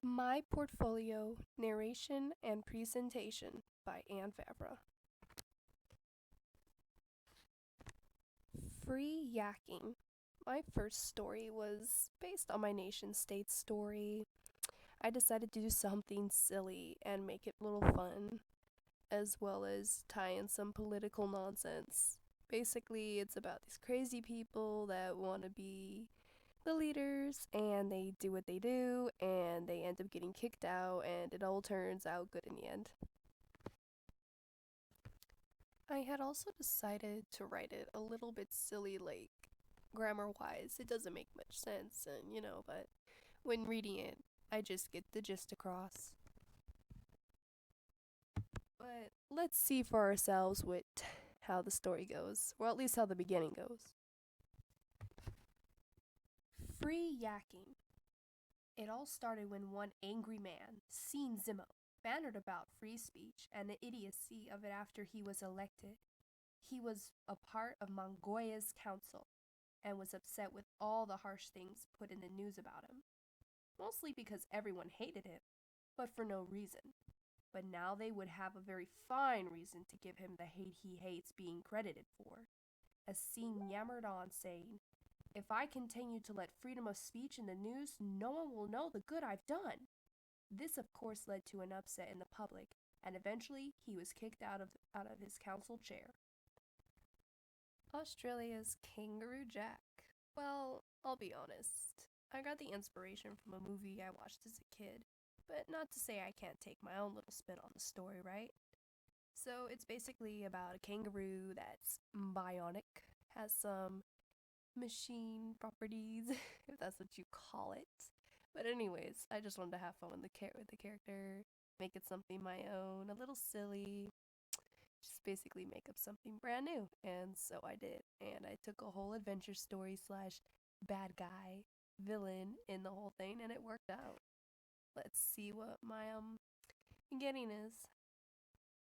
My Portfolio Narration and Presentation by Anne Favre. Free Yakking. My first story was based on my nation state story. I decided to do something silly and make it a little fun, as well as tie in some political nonsense. Basically, it's about these crazy people that want to be the leaders and they do what they do and they end up getting kicked out and it all turns out good in the end. I had also decided to write it a little bit silly, like grammar wise. It doesn't make much sense, and but when reading it, I just get the gist across. But let's see for ourselves what how the story goes, or at least how the beginning goes. Free yakking. It all started when one angry man, Seen Zimmo, bannered about free speech and the idiocy of it after he was elected. He was a part of Mongoya's council and was upset with all the harsh things put in the news about him, mostly because everyone hated him, but for no reason. But now they would have a very fine reason to give him the hate he hates being credited for. As Seen yammered on, saying, "If I continue to let freedom of speech in the news, no one will know the good I've done." This, of course, led to an upset in the public, and eventually he was kicked out of his council chair. Australia's Kangaroo Jack. Well, I'll be honest. I got the inspiration from a movie I watched as a kid, but not to say I can't take my own little spin on the story, right? So it's basically about a kangaroo that's bionic, has some machine properties, if that's what you call it. But anyways, I just wanted to have fun with the character, make it something my own, a little silly, just basically make up something brand new. And so I did. And I took a whole adventure story slash bad guy villain in the whole thing and it worked out. Let's see what my beginning is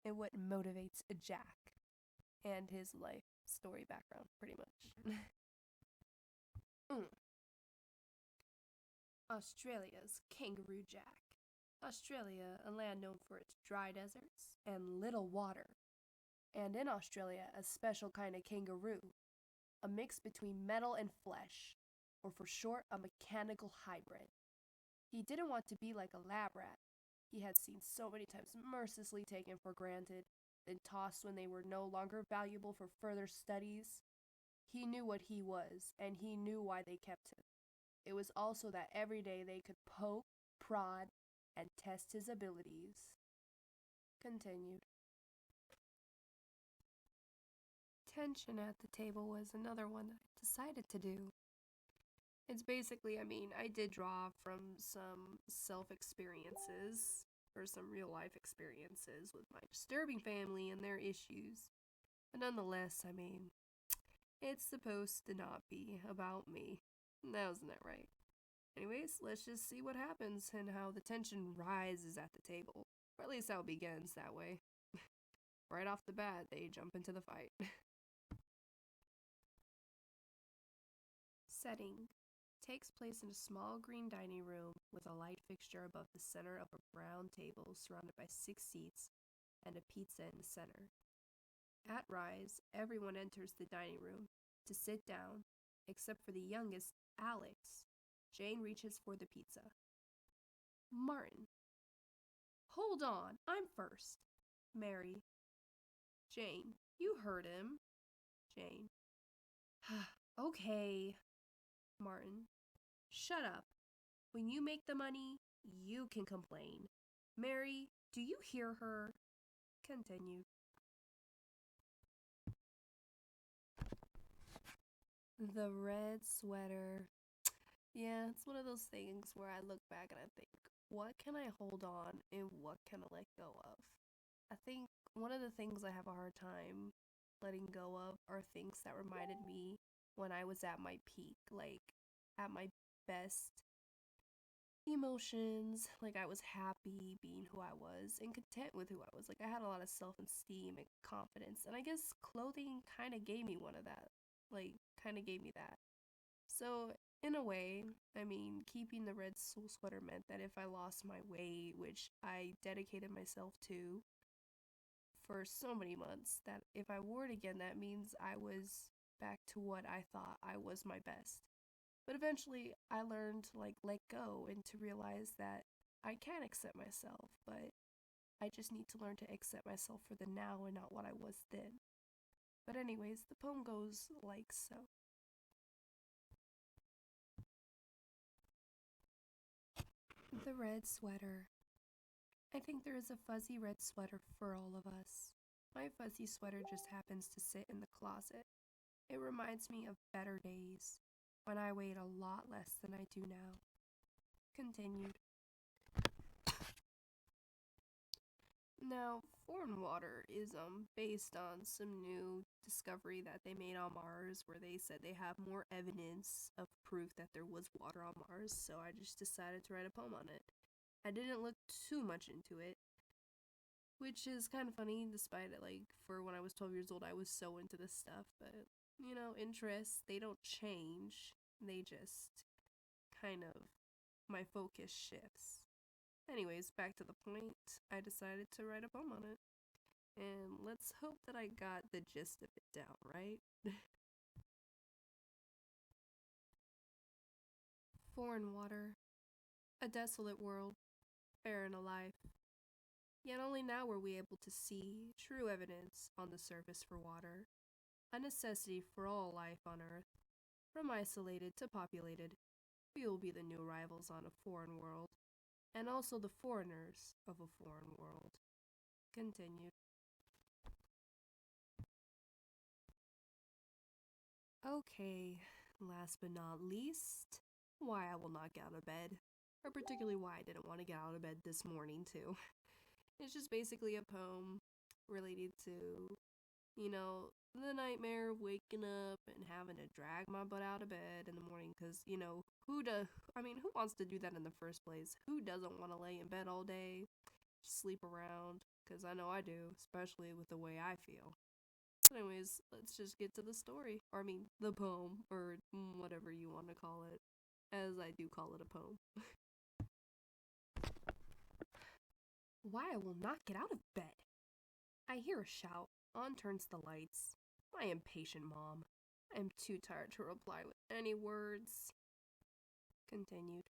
and what motivates a Jack and his life story background pretty much. Australia's Kangaroo Jack. Australia, a land known for its dry deserts and little water, and in Australia, a special kind of kangaroo, a mix between metal and flesh, or for short, a mechanical hybrid. He didn't want to be like a lab rat. He had seen so many times mercilessly taken for granted, then tossed when they were no longer valuable for further studies. He knew what he was, and he knew why they kept him. It was also that every day they could poke, prod, and test his abilities. Continued. Tension at the table was another one that I decided to do. It's basically, I did draw from some self experiences, or some real life experiences with my disturbing family and their issues. But nonetheless, it's supposed to not be about me. Now, isn't that right? Anyways, let's just see what happens and how the tension rises at the table. Or at least how it begins that way. Right off the bat, they jump into the fight. Setting takes place in a small green dining room with a light fixture above the center of a brown table surrounded by 6 seats and a pizza in the center. At rise, everyone enters the dining room to sit down, except for the youngest, Alex. Jane reaches for the pizza. Martin. Hold on, I'm first. Mary. Jane. You heard him. Jane. Okay. Martin. Shut up. When you make the money, you can complain. Mary, do you hear her? Continued. The red sweater. Yeah, it's one of those things where I look back and I think, what can I hold on and what can I let go of? I think one of the things I have a hard time letting go of are things that reminded me when I was at my peak, like at my best emotions. Like I was happy being who I was and content with who I was. Like I had a lot of self-esteem and confidence, and I guess clothing kind of gave me one of that. Like kind of gave me that. So In a way, I mean, keeping the red soul sweater meant that if I lost my weight, which I dedicated myself to for so many months, that if I wore it again, that means I was back to what I thought I was my best. But eventually, I learned to let go and to realize that I can accept myself, but I just need to learn to accept myself for the now and not what I was then. But anyways, the poem goes like so. The red sweater. I think there is a fuzzy red sweater for all of us. My fuzzy sweater just happens to sit in the closet. It reminds me of better days, when I weighed a lot less than I do now. Continued. Now, foreign water is based on some new discovery that they made on Mars where they said they have more evidence of proof that there was water on Mars, so I just decided to write a poem on it. I didn't look too much into it, which is kind of funny despite it, for when I was 12 years old I was so into this stuff, but interests, they don't change. They just kind of, my focus shifts. Anyways, back to the point, I decided to write a poem on it. And let's hope that I got the gist of it down, right? Foreign water, a desolate world, barren a life. Yet only now were we able to see true evidence on the surface for water, a necessity for all life on Earth. From isolated to populated, we will be the new arrivals on a foreign world, and also the foreigners of a foreign world. Continued. Okay, last but not least, why I will not get out of bed, or particularly why I didn't want to get out of bed this morning, too. It's just basically a poem related to, the nightmare of waking up and having to drag my butt out of bed in the morning, because, who wants to do that in the first place? Who doesn't want to lay in bed all day, sleep around? Because I know I do, especially with the way I feel. Anyways, let's just get to the story. Or, the poem, or whatever you want to call it, as I do call it a poem. Why I will not get out of bed. I hear a shout. On turns the lights. My impatient mom. I am too tired to reply with any words. Continued.